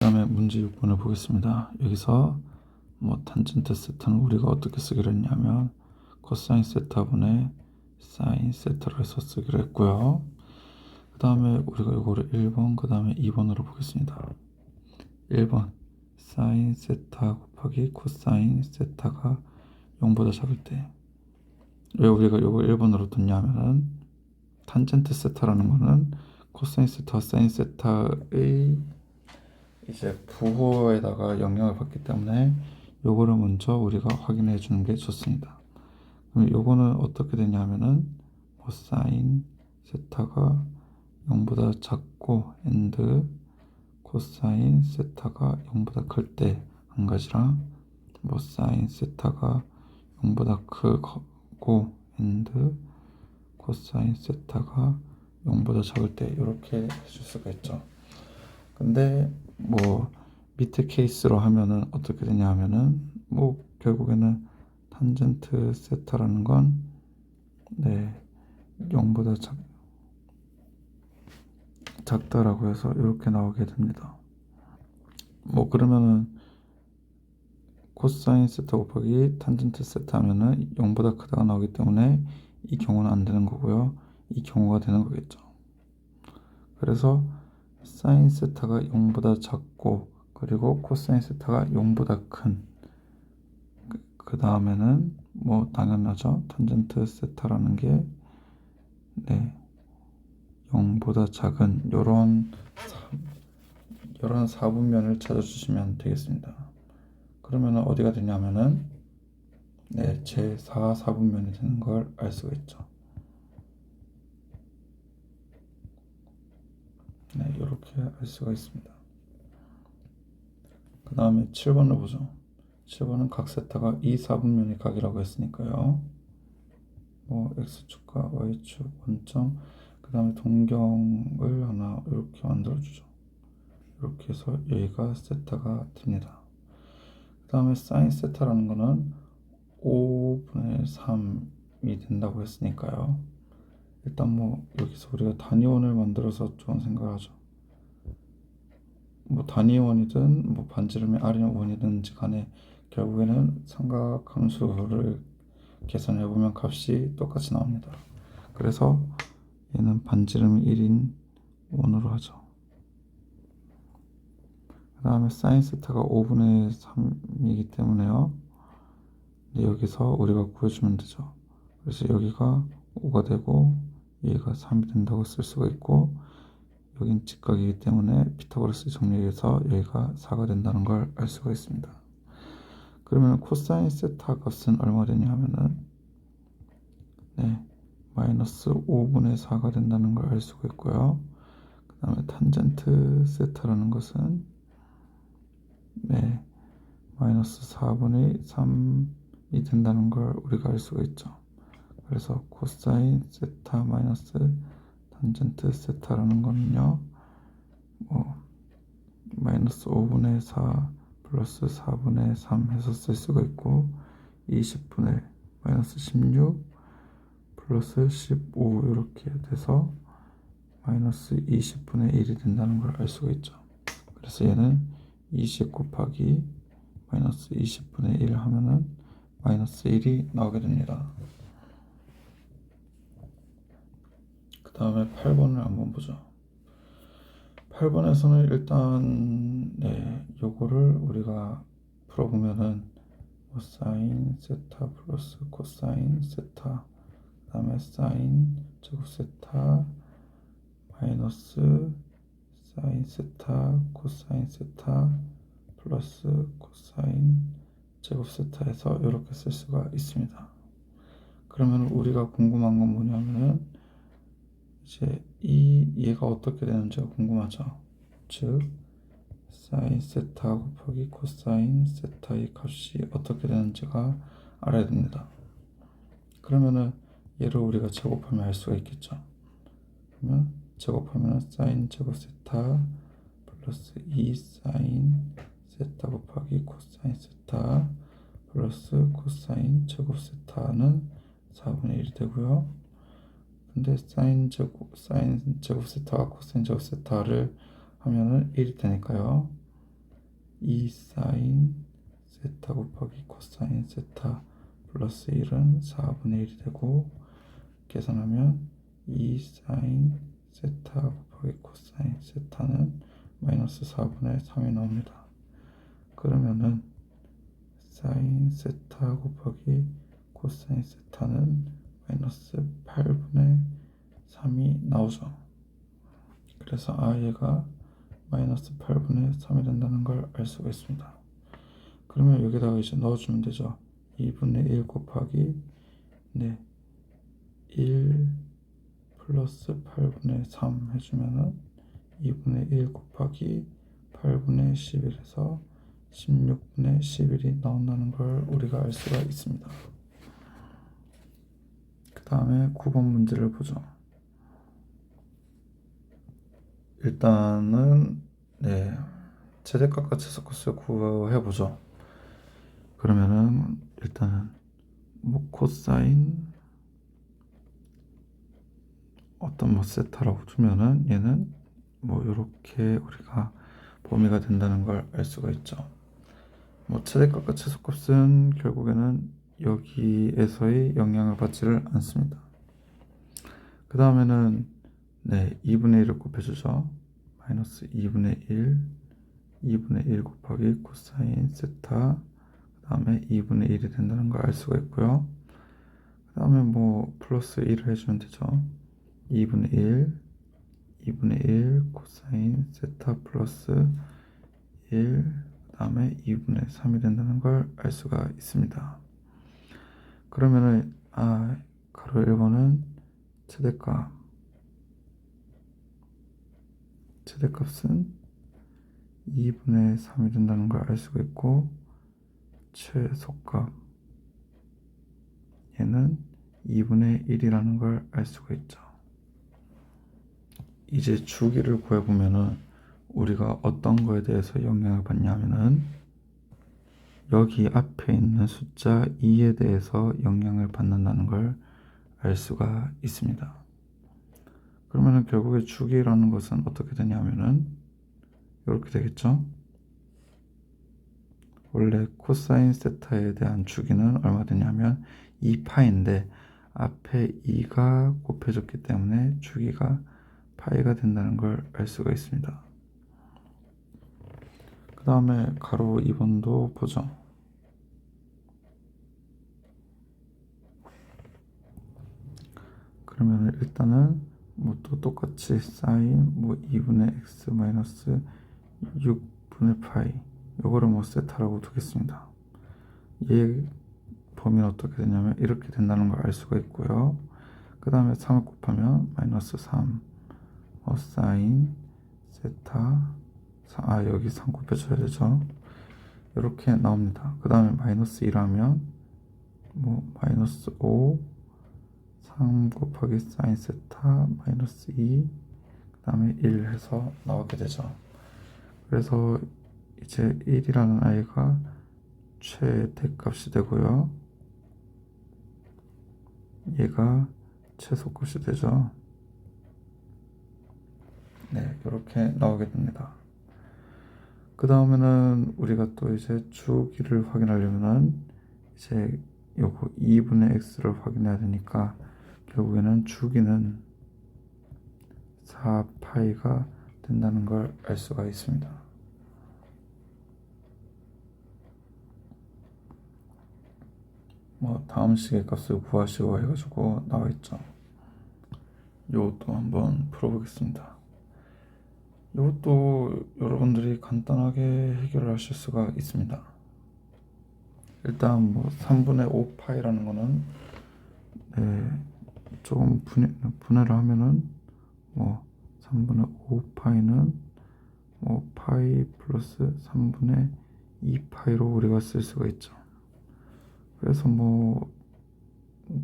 다음에 문제 6번을 보겠습니다. 여기서 탄젠트 세타는 우리가 어떻게 쓰기로 했냐면 코사인 세타분의 사인 세타로 해서 쓰기로 했고요. 그 다음에 우리가 이거를 1번 그 다음에 2번으로 보겠습니다. 1번 사인 세타 곱하기 코사인 세타가 0보다 작을 때, 왜 우리가 이거 1번으로 뒀냐면은 탄젠트 세타라는 거는 코사인 세타와 사인 세타의 이제 부호에다가 영향을 받기 때문에 요거를 먼저 우리가 확인해 주는 게 좋습니다. 그럼 요거는 어떻게 되냐면은 사인 세타가 0보다 작고 and 코사인 세타가 0보다 클 때 한 가지랑 사인 세타가 0보다 크고 and 코사인 세타가 0보다 작을 때 이렇게 해줄 수가 있죠. 근데 밑에 케이스로 하면은 어떻게 되냐 하면은 결국에는 탄젠트 세타라는 건 0보다 작다라고 해서 이렇게 나오게 됩니다. 그러면은 코사인 세타 곱하기 탄젠트 세타 하면은 0보다 크다가 나오기 때문에 이 경우는 안 되는 거고요. 이 경우가 되는 거겠죠. 그래서 사인 세타가 0보다 작고 그리고 코사인 세타가 0보다 큰, 그 다음에는 당연하죠. 탄젠트 세타라는 게 0보다 작은 요런 사분면을 찾아주시면 되겠습니다. 그러면 어디가 되냐면은 제4 사분면이 되는 걸 알 수가 있죠. 이렇게 알 수가 있습니다. 그 다음에 7번을 보죠. 7번은 각 세타가 이 사분면의 각이라고 했으니까요. x축과 y축 원점, 그 다음에 동경을 하나 이렇게 만들어주죠. 이렇게 해서 여기가 세타가 됩니다. 그 다음에 사인 세타라는 거는 5분의 3이 된다고 했으니까요. 일단 여기서 우리가 단위원을 만들어서 좀 생각하죠. 단위원이든 반지름의 R원이든지 간에 결국에는 삼각함수를 계산해 보면 값이 똑같이 나옵니다. 그래서 얘는 반지름이 1인 원으로 하죠. 그 다음에 사인 세타가 5분의 3이기 때문에요. 여기서 우리가 구해주면 되죠. 그래서 여기가 5가 되고 얘가 3이 된다고 쓸 수가 있고, 여긴 직각이기 때문에 피타고라스 정리해서 여기가 4가 된다는 걸 알 수가 있습니다. 그러면 코사인 세타 값은 얼마 되냐 하면은 마이너스 5분의 4가 된다는 걸 알 수가 있고요. 그 다음에 탄젠트 세타라는 것은 마이너스 4분의 3이 된다는 걸 우리가 알 수가 있죠. 그래서 코사인 세타 마이너스 탄젠트 세타라는 거는요, 마이너스 5분의 4 플러스 4분의 3 해서 쓸 수가 있고, 20분의 마이너스 16 플러스 15 이렇게 돼서 마이너스 20분의 1이 된다는 걸 알 수가 있죠. 그래서 얘는 20 곱하기 마이너스 20분의 1 하면은 마이너스 1이 나오게 됩니다. 그 다음에 8번을 한번 보죠. 8번에서는 일단 요거를 우리가 풀어보면은 사인 세타 플러스 코사인 세타, 그 다음에 사인 제곱 세타 마이너스 사인 세타 코사인 세타 플러스 코사인 제곱 세타에서 이렇게 쓸 수가 있습니다. 그러면 우리가 궁금한 건 뭐냐면은 이제 얘가 어떻게 되는지가 궁금하죠. 즉 사인 세타 곱하기 코사인 세타의 값이 어떻게 되는지가 알아야 됩니다. 그러면은 얘를 우리가 제곱하면 알 수가 있겠죠. 그러면 제곱하면 사인 제곱 세타 플러스 2 사인 세타 곱하기 코사인 세타 플러스 코사인 제곱 세타는 4분의 1이 되고요. 근데 사인 제곱 세타와 코사인 제곱 세타를 하면은 1이 되니까요. 2 사인 세타 곱하기 코사인 세타 플러스 1은 4분의 1이 되고, 계산하면 2 사인 세타 곱하기 코사인 세타는 마이너스 4분의 3이 나옵니다. 그러면은 사인 세타 곱하기 코사인 세타는 마이너스 8분의 3이 나오죠. 그래서 얘가 마이너스 8분의 3이 된다는 걸 알 수가 있습니다. 그러면 여기다가 이제 넣어주면 되죠. 2분의 1 곱하기 1 플러스 8분의 3 해주면은 2분의 1 곱하기 8분의 11에서 16분의 11이 나온다는 걸 우리가 알 수가 있습니다. 그 다음에 9번 문제를 보죠. 일단은 최대값과 최소값을 구해보죠. 그러면은 일단은 코사인 어떤 세타라고 주면은 얘는 이렇게 우리가 범위가 된다는 걸 알 수가 있죠. 최대값과 최소값은 결국에는 여기에서의 영향을 받지를 않습니다. 그 다음에는 2분의 1을 곱해주죠. 마이너스 2분의 1 곱하기 코사인 세타, 그 다음에 2분의 1이 된다는 걸 알 수가 있고요. 그 다음에 플러스 1을 해주면 되죠. 2분의 1 코사인 세타 플러스 1, 그 다음에 2분의 3이 된다는 걸 알 수가 있습니다. 그러면은 가로 1번은 최대값은 2분의 3이 된다는 걸 알 수가 있고, 최소값 얘는 2분의 1이라는 걸 알 수가 있죠. 이제 주기를 구해보면은 우리가 어떤 거에 대해서 영향을 받냐면은 여기 앞에 있는 숫자 2에 대해서 영향을 받는다는 걸 알 수가 있습니다. 그러면은 결국에 주기라는 것은 어떻게 되냐면은 이렇게 되겠죠. 원래 코사인 세타에 대한 주기는 얼마 되냐면 2파인데 앞에 2가 곱해졌기 때문에 주기가 파이가 된다는 걸 알 수가 있습니다. 그 다음에 가로 2번도 보죠. 그러면 일단은 또 똑같이 사인 2분의 x 마이너스 6분의 파이, 요거를 세타라고 두겠습니다. 얘 범위는 어떻게 되냐면 이렇게 된다는 걸 알 수가 있고요. 그 다음에 3을 곱하면 마이너스 3 사인 세타, 여기 3 곱해줘야 되죠. 이렇게 나옵니다. 그 다음에 마이너스 1 하면 마이너스 5 3 곱하기 사인 세타 마이너스 2, 그 다음에 1 해서 나오게 되죠. 그래서 이제 1이라는 아이가 최대값이 되고요, 얘가 최소값이 되죠. 이렇게 나오게 됩니다. 그 다음에는 우리가 또 이제 주기를 확인하려면은 이제 요거 2분의 x를 확인해야 되니까 결국에는 주기는 4파이가 된다는 걸 알 수가 있습니다. 다음 식의 값을 구하시오 해가지고 나와 있죠. 이것도 한번 풀어보겠습니다. 이것도 여러분들이 간단하게 해결을 하실 수가 있습니다. 일단 3분의 5파이라는 거는 조금 분해를 하면은 3분의 5파이는 파이 플러스 3분의 2파이로 우리가 쓸 수가 있죠. 그래서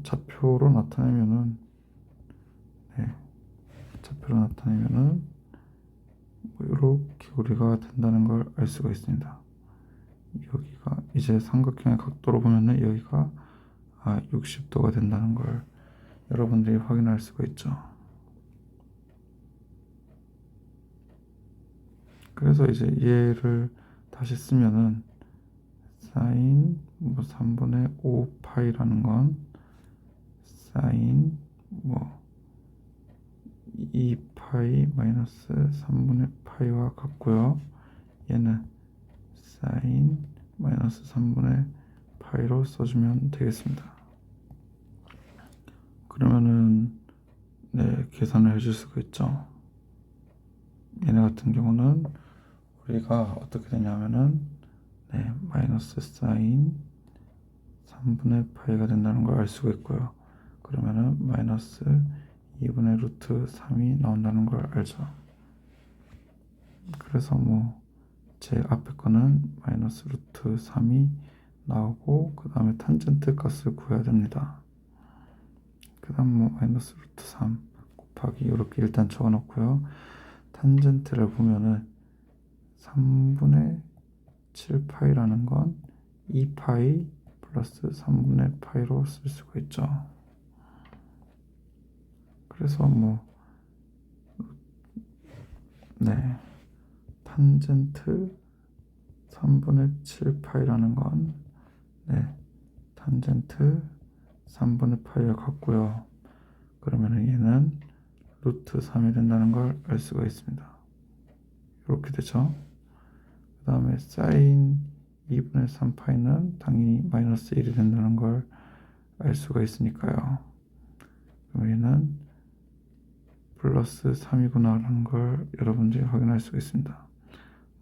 좌표로 나타내면은 이렇게 우리가 된다는 걸 알 수가 있습니다. 여기가 이제 삼각형의 각도로 보면은 여기가 60도가 된다는 걸 여러분들이 확인할 수가 있죠. 그래서 이제 얘를 다시 쓰면은 사인 뭐 3분의 5파이라는 건 사인 뭐 2파이 마이너스 3분의 파이와 같고요. 얘는 사인 마이너스 3분의 파이로 써주면 되겠습니다. 그러면은 네, 계산을 해줄 수가 있죠. 얘네 같은 경우는 우리가 어떻게 되냐면은 네, 마이너스 사인 3분의 파이가 된다는 걸 알 수가 있고요. 그러면은 마이너스 2분의 루트 3이 나온다는 걸 알죠. 그래서 뭐 제 앞에 거는 마이너스 루트 3이 나오고 그 다음에 탄젠트 값을 구해야 됩니다. 그 다음 뭐 마이너스 루트 3 곱하기 이렇게 일단 적어 놓고요. 탄젠트를 보면은 3분의 7파이라는 건 2파이 플러스 3분의 파이로 쓸 수가 있죠. 그래서 뭐 네, 탄젠트 3분의 7파이라는 건 네, 탄젠트 3분의 파이와 같고요. 그러면 얘는 루트 3이 된다는 걸 알 수가 있습니다. 이렇게 되죠. 그 다음에 사인 2분의 3파이는 당연히 마이너스 1이 된다는 걸 알 수가 있으니까요. 그럼 얘는 플러스 3이구나 라는 걸 여러분들이 확인할 수가 있습니다.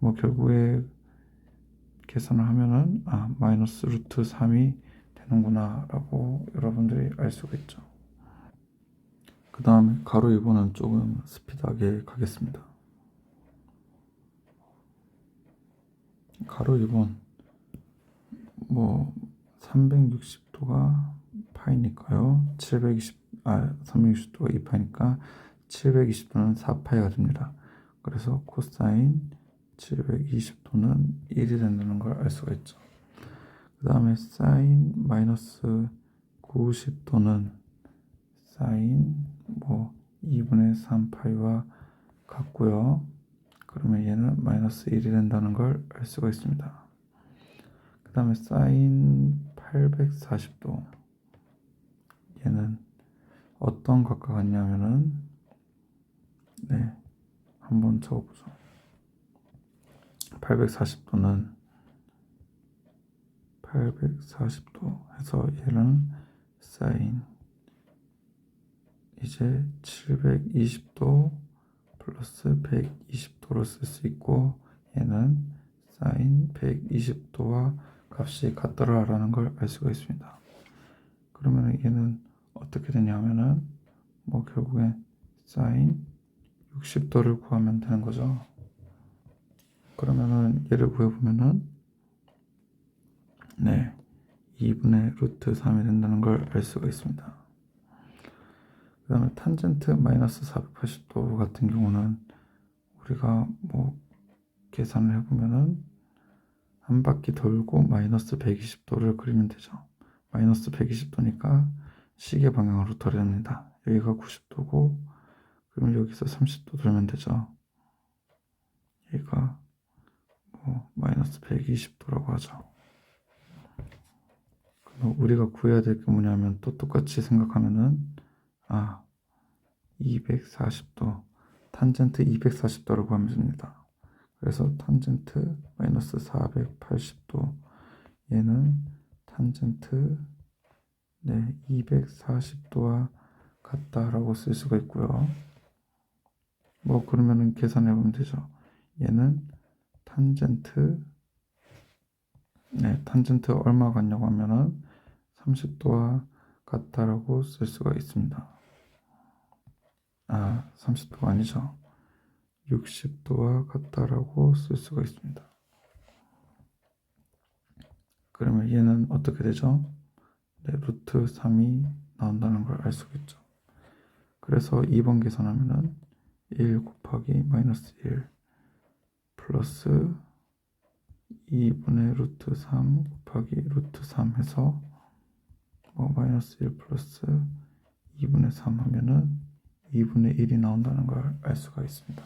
뭐 결국에 계산을 하면은 마이너스 루트 3이 되는구나 라고 여러분들이 알 수가 있죠. 그 다음에 가로 2번은 조금 스피드하게 가겠습니다. 가로 2번 뭐 360도가 파이니까요. 360도가 2파이니까 720도는 4파이가 됩니다. 그래서 코사인 720도는 1이 된다는 걸 알 수가 있죠. 그 다음에 사인 마이너스 90도는 사인 뭐 2분의 3파이와 같고요. 그러면 얘는 마이너스 1이 된다는 걸 알 수가 있습니다. 그 다음에 사인 840도 얘는 어떤 각과 같냐면은 네, 한번 적어보죠. 840도는 840도 해서 얘는 사인 이제 720도 플러스 120도로 쓸 수 있고 얘는 사인 120도와 값이 같더라라는 걸 알 수가 있습니다. 그러면 얘는 어떻게 되냐면은 뭐 결국엔 사인 60도를 구하면 되는 거죠. 그러면은 얘를 구해보면은 네 2분의 루트 3이 된다는 걸 알 수가 있습니다. 그 다음에 탄젠트 마이너스 480도 같은 경우는 우리가 뭐 계산을 해보면은 한 바퀴 돌고 마이너스 120도를 그리면 되죠. 마이너스 120도니까 시계 방향으로 돌아야 합니다. 여기가 90도고 그러면 여기서 30도 돌면 되죠. 여기가 뭐 마이너스 120도라고 하죠. 그럼 우리가 구해야 될 게 뭐냐면 또 똑같이 생각하면은 240도 탄젠트 240도라고 하면 됩니다. 그래서 탄젠트 마이너스 480도 얘는 탄젠트 240도와 같다라고 쓸 수가 있고요. 뭐 그러면은 계산해 보면 되죠. 얘는 탄젠트 탄젠트 얼마 같냐고 하면은 30도와 같다라고 쓸 수가 있습니다. 30도가 아니죠. 60도와 같다라고 쓸 수가 있습니다. 그러면 얘는 어떻게 되죠? 루트 3이 나온다는 걸 알 수가 있죠. 그래서 2번 계산하면은 1 곱하기 마이너스 1 플러스 2분의 루트 3 곱하기 루트 3 해서 뭐 마이너스 1 플러스 2분의 3 하면은 2분의 1이 나온다는 걸 알 수가 있습니다.